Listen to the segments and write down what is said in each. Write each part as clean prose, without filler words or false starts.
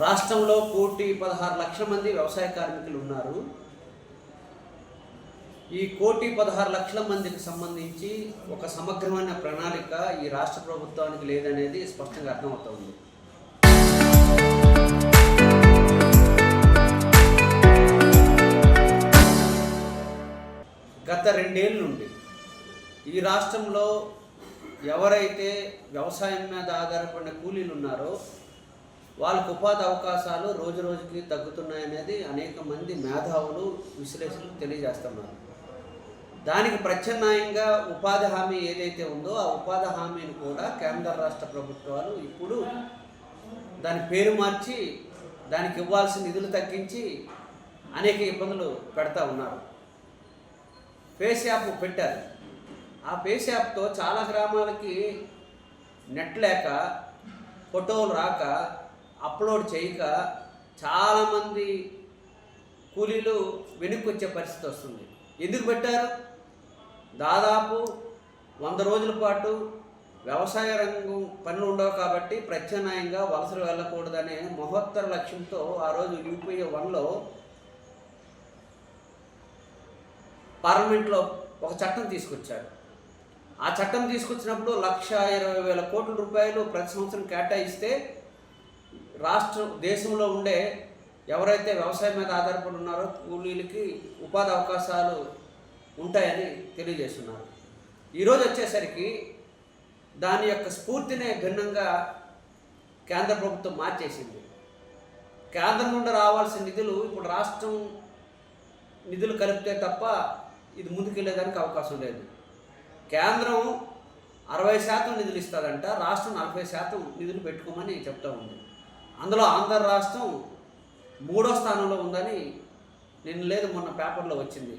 రాష్ట్రంలో 1,16,00,000 మంది వ్యవసాయ కార్మికులు ఉన్నారు. ఈ 1,16,00,000 మందికి సంబంధించి ఒక సమగ్రమైన ప్రణాళిక ఈ రాష్ట్ర ప్రభుత్వానికి లేదనేది స్పష్టంగా అర్థమవుతుంది. గత 2 ఏళ్ళ నుండి ఈ రాష్ట్రంలో ఎవరైతే వ్యవసాయం మీద ఆధారపడిన కూలీలు ఉన్నారో వాళ్ళకు ఉపాధి అవకాశాలు రోజు రోజుకి తగ్గుతున్నాయనేది అనేక మంది మేధావులు విశ్లేషకులు తెలియజేస్తున్నారు. దానికి ప్రత్యామ్నాయంగా ఉపాధి హామీ ఏదైతే ఉందో ఆ ఉపాధి హామీని కూడా కేంద్ర రాష్ట్ర ప్రభుత్వాలు ఇప్పుడు దాని పేరు మార్చి దానికి ఇవ్వాల్సిన నిధులు తగ్గించి అనేక ఇబ్బందులు పెడతా ఉన్నారు. ఫేస్ యాప్ పెట్టారు. ఆ ఫేస్ యాప్తో చాలా గ్రామాలకి నెట్ లేక ఫోటోలు రాక అప్లోడ్ చేయక చాలామంది కూలీలు వెనక్కి వచ్చే పరిస్థితి వస్తుంది. ఎందుకు పెట్టారు? దాదాపు 100 రోజుల పాటు వ్యవసాయ రంగం పనులు ఉండవు కాబట్టి ప్రత్యామ్నాయంగా వలసలు వెళ్ళకూడదనే మహోత్తర లక్ష్యంతో ఆ రోజు యూపీఏ 1లో పార్లమెంట్లో ఒక చట్టం తీసుకొచ్చారు. ఆ చట్టం తీసుకొచ్చినప్పుడు 1,20,000 కోట్ల రూపాయలు ప్రతి సంవత్సరం కేటాయిస్తే దేశంలో ఉండే ఎవరైతే వ్యవసాయం మీద ఆధారపడి ఉన్నారో కూలీలకి ఉపాధి అవకాశాలు ఉంటాయని తెలియజేస్తున్నారు. ఈరోజు వచ్చేసరికి దాని యొక్క స్ఫూర్తినే భిన్నంగా కేంద్ర ప్రభుత్వం మార్చేసింది. కేంద్రం నుండి రావాల్సిన నిధులు ఇప్పుడు రాష్ట్రం నిధులు కలిపితే తప్ప ఇది ముందుకెళ్ళేదానికి అవకాశం లేదు. కేంద్రం 60% నిధులు ఇస్తుందంట, రాష్ట్రం 40% నిధులు పెట్టుకోమని చెప్తా ఉంది. అందులో ఆంధ్ర రాష్ట్రం 3వ స్థానంలో ఉందని మొన్న పేపర్లో వచ్చింది.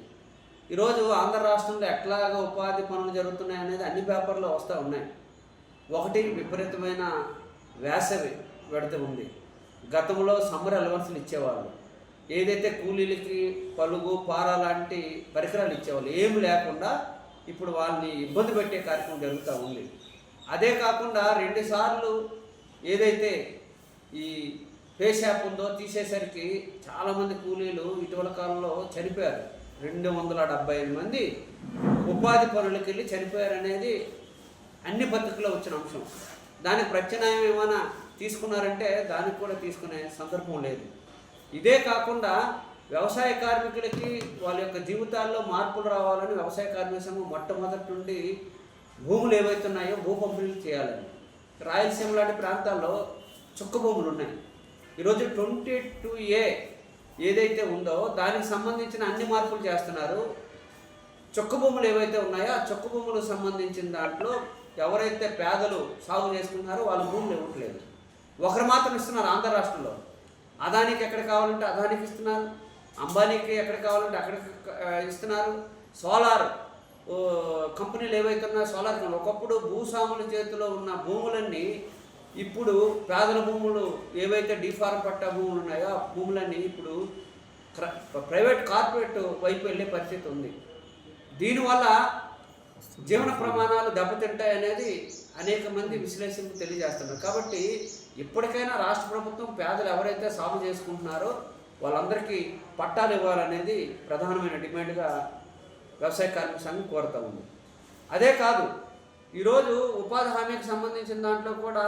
ఈరోజు ఆంధ్ర రాష్ట్రంలో ఎట్లాగా ఉపాధి పనులు జరుగుతున్నాయి అనేది అన్ని పేపర్లో వస్తూ ఉన్నాయి. ఒకటి, విపరీతమైన వేసవి విడత ఉంది. గతంలో సమ్మర్ అలవెన్స్లు ఇచ్చేవాళ్ళు, ఏదైతే కూలీలకి పలుగు పార లాంటి పరికరాలు ఇచ్చేవాళ్ళు ఏమి లేకుండా ఇప్పుడు వాళ్ళని ఇబ్బంది పెట్టే కార్యక్రమం జరుగుతూ ఉంది. అదే కాకుండా 2 సార్లు ఏదైతే ఈ ఫేస్ యాప్ ఉందో తీసేసరికి చాలామంది కూలీలు ఇటీవల కాలంలో చనిపోయారు. 275 మంది ఉపాధి పనులకు వెళ్ళి చనిపోయారనేది అన్ని పత్రికల్లో వచ్చిన అంశం. దానికి ప్రత్యామ్నాయం ఏమైనా తీసుకున్నారంటే దానికి కూడా తీసుకునే సందర్భం లేదు. ఇదే కాకుండా వ్యవసాయ కార్మికులకి వాళ్ళ యొక్క జీవితాల్లో మార్పులు రావాలని వ్యవసాయ కార్మిక సంఘం మొట్టమొదటి నుండి భూములు ఏవైతున్నాయో భూ పంపిణీలు చేయాలని. రాయలసీమ లాంటి ప్రాంతాల్లో చుక్క భూములు ఉన్నాయి. ఈరోజు 22A ఏదైతే ఉందో దానికి సంబంధించిన అన్ని మార్పులు చేస్తున్నారు. చుక్క భూములు ఏవైతే ఉన్నాయో ఆ చుక్క భూములకు సంబంధించిన దాంట్లో ఎవరైతే పేదలు సాగు చేసుకున్నారో వాళ్ళ భూములు ఇవ్వట్లేదు. ఒకరు మాత్రం ఇస్తున్నారు ఆంధ్ర రాష్ట్రంలో. అదానికి ఎక్కడ కావాలంటే అదానికి ఇస్తున్నారు, అంబానీకి ఎక్కడ కావాలంటే అక్కడికి ఇస్తున్నారు. సోలార్ కంపెనీలు ఏవైతే ఉన్నాయో సోలార్ కంపెనీ ఒకప్పుడు భూస్వాముల చేతిలో ఉన్న భూములన్నీ ఇప్పుడు పేదల భూములు ఏవైతే డిఫార్మ్ పట్టా భూములు ఉన్నాయో ఆ భూములన్నీ ఇప్పుడు ప్రైవేట్ కార్పొరేట్ వైపు వెళ్ళే పరిస్థితి ఉంది. దీనివల్ల జీవన ప్రమాణాలు దెబ్బతింటాయనేది అనేక మంది విశ్లేషకులు తెలియజేస్తున్నారు. కాబట్టి ఇప్పటికైనా రాష్ట్ర ప్రభుత్వం పేదలు ఎవరైతే సాగు చేసుకుంటున్నారో వాళ్ళందరికీ పట్టాలు ఇవ్వాలనేది ప్రధానమైన డిమాండ్గా వ్యవసాయ కార్మిక సంఘం కోరుతూ ఉంది. అదే కాదు, ఈరోజు ఉపాధి హామీకి సంబంధించిన దాంట్లో కూడా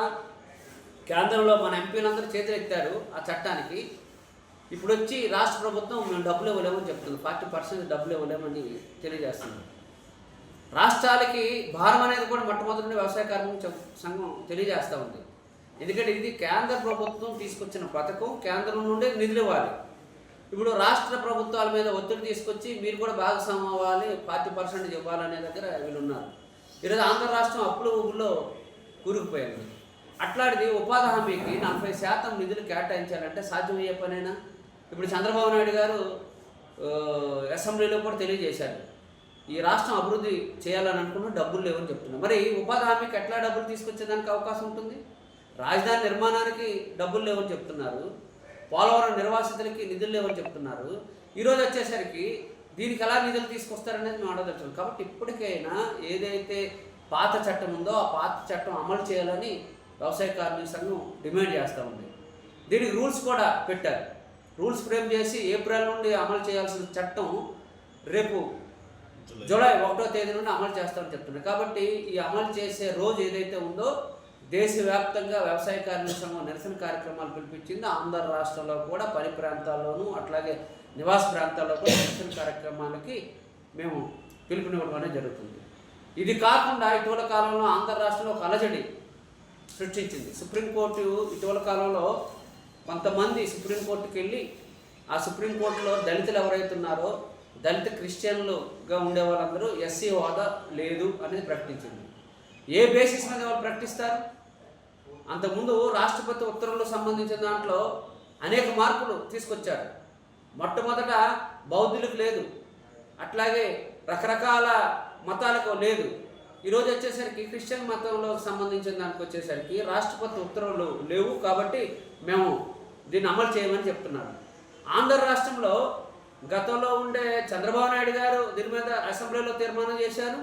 కేంద్రంలో మన ఎంపీలందరూ చేతులెత్తారు ఆ చట్టానికి. ఇప్పుడు వచ్చి రాష్ట్ర ప్రభుత్వం మేము డబ్బులు ఇవ్వలేమని చెప్తుంది. 40% డబ్బులు ఇవ్వలేమని తెలియజేస్తుంది. రాష్ట్రాలకి భారం అనేది కూడా మొట్టమొదటి వ్యవసాయ కార్మిక సంఘం తెలియజేస్తూ ఉంది. ఎందుకంటే ఇది కేంద్ర ప్రభుత్వం తీసుకొచ్చిన పథకం, కేంద్రం నుండే నిధులు ఇవ్వాలి. ఇప్పుడు రాష్ట్ర ప్రభుత్వాల మీద ఒత్తిడి తీసుకొచ్చి మీరు కూడా భాగస్వామ్యం అవ్వాలి, 40% ఇవ్వాలనే దగ్గర వీళ్ళు ఉన్నారు. ఈరోజు ఆంధ్ర రాష్ట్రం అప్పుల ఊళ్ళో కూరుకుపోయింది. అట్లాంటిది ఉపాధి హామీకి 40% నిధులు కేటాయించాలంటే సాధ్యమయ్యే పనేనా? ఇప్పుడు చంద్రబాబు నాయుడు గారు అసెంబ్లీలో కూడా తెలియజేశారు, ఈ రాష్ట్రం అభివృద్ధి చేయాలని అనుకున్న డబ్బులు లేవని చెప్తున్నారు. మరి ఉపాధి హామీకి ఎట్లా డబ్బులు తీసుకొచ్చేదానికి అవకాశం ఉంటుంది? రాజధాని నిర్మాణానికి డబ్బులు లేవని చెప్తున్నారు, పోలవరం నిర్వాసితులకి నిధులు లేవని చెప్తున్నారు. ఈరోజు వచ్చేసరికి దీనికి ఎలా నిధులు తీసుకొస్తారనేది మేము అడగలుగుతున్నాం. కాబట్టి ఇప్పటికైనా ఏదైతే పాత చట్టం ఉందో ఆ పాత చట్టం అమలు చేయాలని వ్యవసాయ కార్మిక సంఘం డిమాండ్ చేస్తూ ఉంది. దీనికి రూల్స్ కూడా పెట్టారు. రూల్స్ ఫ్రేమ్ చేసి ఏప్రిల్ నుండి అమలు చేయాల్సిన చట్టం రేపు జూలై 1వ తేదీ నుండి అమలు చేస్తామని చెప్తున్నారు. కాబట్టి ఈ అమలు చేసే రోజు ఏదైతే ఉందో దేశవ్యాప్తంగా వ్యవసాయ కార్మిక సంఘం నిరసన కార్యక్రమాలు పిలిపించింది. ఆంధ్ర రాష్ట్రంలో కూడా పని ప్రాంతాల్లోనూ అట్లాగే నివాస ప్రాంతాల్లో కూడా నిరసన కార్యక్రమాలకి మేము పిలుపునివ్వడం అనేది జరుగుతుంది. ఇది కాకుండా ఇటీవల కాలంలో ఆంధ్ర రాష్ట్రంలో ఒక అలజడి సృష్టించింది. సుప్రీంకోర్టు ఇటీవల కాలంలో కొంతమంది సుప్రీంకోర్టుకి వెళ్ళి ఆ సుప్రీంకోర్టులో దళితులు ఎవరైతే ఉన్నారో దళిత క్రిస్టియన్లుగా ఉండే వాళ్ళందరూ ఎస్సీ హోదా లేదు అనేది ప్రకటించింది. ఏ బేసిస్ మీద వాళ్ళు ప్రకటిస్తారు? అంతకుముందు రాష్ట్రపతి ఉత్తర్వులకు సంబంధించిన దాంట్లో అనేక మార్పులు తీసుకొచ్చారు. మొట్టమొదట బౌద్ధులకు లేదు, అట్లాగే రకరకాల మతాలకు లేదు. ఈరోజు వచ్చేసరికి క్రిస్టియన్ మతంలో సంబంధించిన దానికి వచ్చేసరికి రాష్ట్రపతి ఉత్తర్వులు లేవు, కాబట్టి మేము దీన్ని అమలు చేయమని చెప్తున్నారు. ఆంధ్ర రాష్ట్రంలో గతంలో ఉండే చంద్రబాబు నాయుడు గారు దీని మీద అసెంబ్లీలో తీర్మానం చేశారు,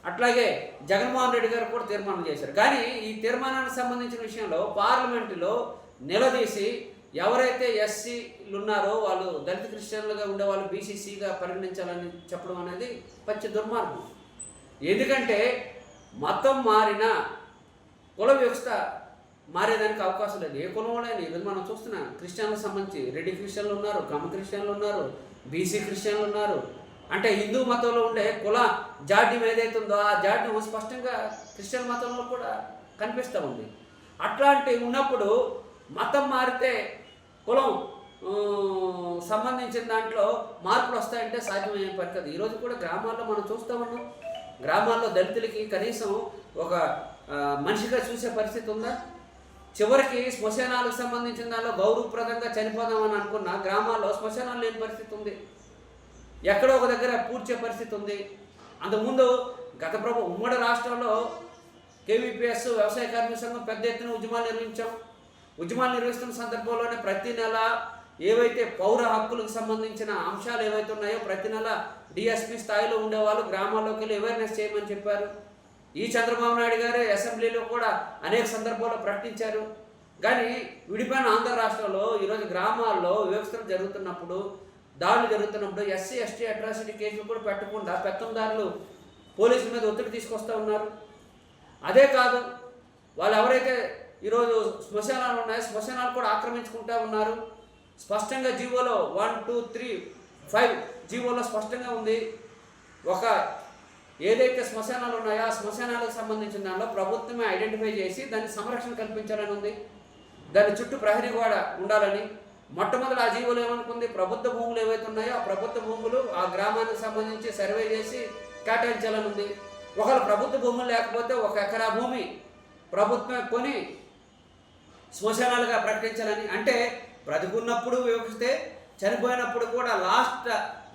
అట్లాగే జగన్మోహన్ రెడ్డి గారు కూడా తీర్మానం చేశారు. కానీ ఈ తీర్మానానికి సంబంధించిన విషయంలో పార్లమెంటులో నిలదీసి ఎవరైతే ఎస్సీలు ఉన్నారో వాళ్ళు దళిత క్రిస్టియన్లుగా ఉండే వాళ్ళు బీసీసీగా పరిగణించాలని చెప్పడం అనేది పచ్చి దుర్మార్గం. ఎందుకంటే మతం మారిన కుల వ్యవస్థ మారేదానికి అవకాశం లేదు. ఏ కులంలోనైనా ఈరోజు మనం చూస్తున్నాం క్రిస్టియన్లకు సంబంధించి రెడ్డి క్రిస్టియన్లు ఉన్నారు, కమ్మ క్రిస్టియన్లు ఉన్నారు, బీసీ క్రిస్టియన్లు ఉన్నారు. అంటే హిందూ మతంలో ఉండే కుల జాడ్యం ఏదైతే ఉందో ఆ జాడ్యం స్పష్టంగా క్రిస్టియన్ మతంలో కూడా కనిపిస్తూ ఉంది. అట్లాంటి ఉన్నప్పుడు మతం మారితే కులం సంబంధించిన దాంట్లో మార్పులు వస్తాయంటే సాధ్యమయ్యే పని కాదు. ఈరోజు కూడా గ్రామాల్లో మనం చూస్తూ ఉన్నాం. గ్రామాల్లో దళితులకి కనీసం ఒక మనిషిగా చూసే పరిస్థితి ఉందా? చివరికి శ్మశానాలకు సంబంధించిన దానిలో గౌరవప్రదంగా చనిపోదామని అనుకున్న గ్రామాల్లో శ్మశానాలు లేని పరిస్థితి ఉంది. ఎక్కడో ఒక దగ్గర పూడ్చే పరిస్థితి ఉంది. అంతకుముందు గత ఉమ్మడి రాష్ట్రంలో కేవీపీఎస్ వ్యవసాయ కార్మిక సంఘం పెద్ద ఎత్తున ఉద్యమాలు నిర్వహించాం. ఉద్యమాలు నిర్వహిస్తున్న సందర్భంలోనే ప్రతి నెల ఏవైతే పౌర హక్కులకు సంబంధించిన అంశాలు ఏవైతే ఉన్నాయో ప్రతి నెల డిఎస్పీ స్థాయిలో ఉండేవాళ్ళు గ్రామాల్లోకి వెళ్ళి అవేర్నెస్ చేయమని చెప్పారు. ఈ చంద్రబాబు నాయుడు గారు అసెంబ్లీలో కూడా అనేక సందర్భాల్లో ప్రకటించారు. కానీ విడిపోయిన ఆంధ్ర రాష్ట్రంలో ఈరోజు గ్రామాల్లో వ్యవస్థలు జరుగుతున్నప్పుడు, దాడులు జరుగుతున్నప్పుడు ఎస్సీ ఎస్టీ అట్రాసిటీ కేసులు కూడా పెట్టకుండా పెత్తందారులు పోలీసుల మీద ఒత్తిడి తీసుకొస్తూ ఉన్నారు. అదే కాదు, వాళ్ళు ఎవరైతే ఈరోజు శ్మశానాలు ఉన్నాయో శ్మశానాలు కూడా ఆక్రమించుకుంటూ ఉన్నారు. స్పష్టంగా జీవోలో 1, 2, 3, 5 జీవోలో స్పష్టంగా ఉంది. ఒక ఏదైతే శ్మశానాలు ఉన్నాయో ఆ శ్మశానాలకు సంబంధించిన దానిలో ప్రభుత్వమే ఐడెంటిఫై చేసి దానికి సంరక్షణ కల్పించాలని ఉంది. దాని చుట్టూ ప్రహరీ గోడ ఉండాలని. మొట్టమొదటి ఆ జీవోలు ఏమనుకుంది, ప్రభుత్వ భూములు ఏవైతే ఉన్నాయో ఆ ప్రభుత్వ భూములు ఆ గ్రామానికి సంబంధించి సర్వే చేసి కేటాయించాలని ఉంది. ఒకవేళ ప్రభుత్వ భూములు లేకపోతే 1 ఎకరా భూమి ప్రభుత్వం కొని శ్మశానాలుగా ప్రకటించాలని. అంటే బ్రతుకున్నప్పుడు వివక్షిస్తే చనిపోయినప్పుడు కూడా లాస్ట్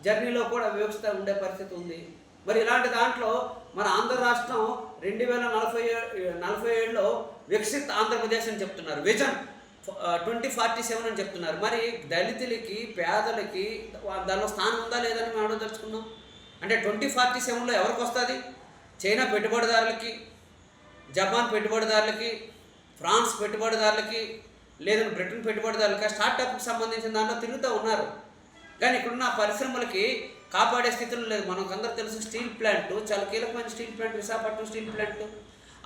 జర్నీలో కూడా వివక్షత ఉండే పరిస్థితి ఉంది. మరి ఇలాంటి దాంట్లో మన ఆంధ్ర రాష్ట్రం 2047లో వికసిత్ ఆంధ్రప్రదేశ్ అని చెప్తున్నారు, విజన్ 2047 అని చెప్తున్నారు. మరి దళితులకి పేదలకి దానిలో స్థానం ఉందా లేదని మేము అడగదలుచుకున్నాం. అంటే 2047లో ఎవరికి వస్తుంది? చైనా పెట్టుబడిదారులకి, జపాన్ పెట్టుబడిదారులకి, ఫ్రాన్స్ పెట్టుబడిదారులకి, లేదంటే బ్రిటన్ పెట్టుబడిదారులకి స్టార్టప్కి సంబంధించిన దాంట్లో తిరుగుతూ ఉన్నారు. కానీ ఇక్కడున్న పరిశ్రమలకి కాపాడే స్థితిలో లేదు. మనకందరూ తెలుసు స్టీల్ ప్లాంట్ చాలా కీలకమైన steel plant, Visakhapatnam steel plant.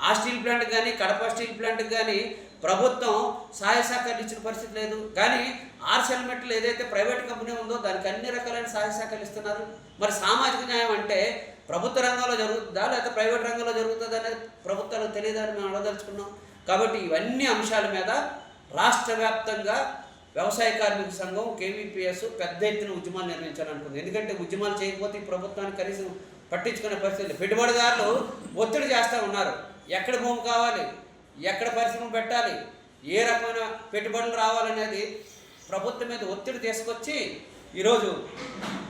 ఆ స్టీల్ ప్లాంట్కి కానీ కడప స్టీల్ ప్లాంట్కి కానీ ప్రభుత్వం సహాయ సహకారాలు ఇచ్చిన పరిస్థితి లేదు. కానీ ఆర్సెల్మెట్లు ఏదైతే ప్రైవేట్ కంపెనీ ఉందో దానికి అన్ని రకాలైన సహాయ సహకారాలు ఇస్తున్నారు. మరి సామాజిక న్యాయం అంటే ప్రభుత్వ రంగంలో జరుగుతుందా లేకపోతే ప్రైవేట్ రంగంలో జరుగుతుందా అనేది ప్రభుత్వాలకు తెలియదని మేము అడగదలుచుకున్నాం. కాబట్టి ఇవన్నీ అంశాల మీద రాష్ట్ర వ్యాప్తంగా వ్యవసాయ కార్మిక సంఘం కేవీపీఎస్ పెద్ద ఎత్తున ఉద్యమాలు నిర్వహించాలనుకుంది. ఎందుకంటే ఉద్యమాలు చేయకపోతే ఈ ప్రభుత్వానికి కనీసం పట్టించుకునే పరిస్థితి. పెట్టుబడిదారులు ఒత్తిడి చేస్తూ ఉన్నారు. ఎక్కడ భూమి కావాలి, ఎక్కడ పరిశ్రమ పెట్టాలి, ఏ రకమైన పెట్టుబడులు రావాలనేది ప్రభుత్వం మీద ఒత్తిడి తీసుకొచ్చి ఈరోజు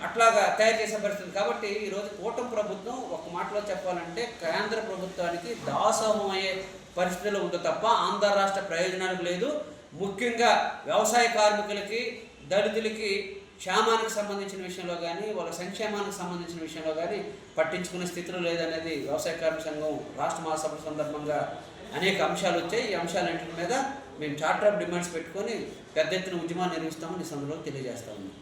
అట్లాగా తయారు చేసే పరిస్థితి. కాబట్టి ఈరోజు కూటమి ప్రభుత్వం ఒక మాటలో చెప్పాలంటే కేంద్ర ప్రభుత్వానికి దాసోహం అయ్యే పరిస్థితిలో ఉంది తప్ప ఆంధ్ర రాష్ట్ర ప్రయోజనాలకు లేదు. ముఖ్యంగా వ్యవసాయ కార్మికులకి, దళితులకి క్షేమానికి సంబంధించిన విషయంలో కానీ వాళ్ళ సంక్షేమానికి సంబంధించిన విషయంలో కానీ పట్టించుకునే స్థితిలో లేదనేది వ్యవసాయ కార్మిక సంఘం రాష్ట్ర మహాసభ సందర్భంగా అనేక అంశాలు వచ్చాయి. ఈ అంశాలన్నింటి మీద మేము చార్టర్ ఆఫ్ డిమాండ్స్ పెట్టుకొని పెద్ద ఎత్తున ఉద్యమాన్ని నిర్వహిస్తామని ఈ సందర్భంలో తెలియజేస్తా ఉన్నాం.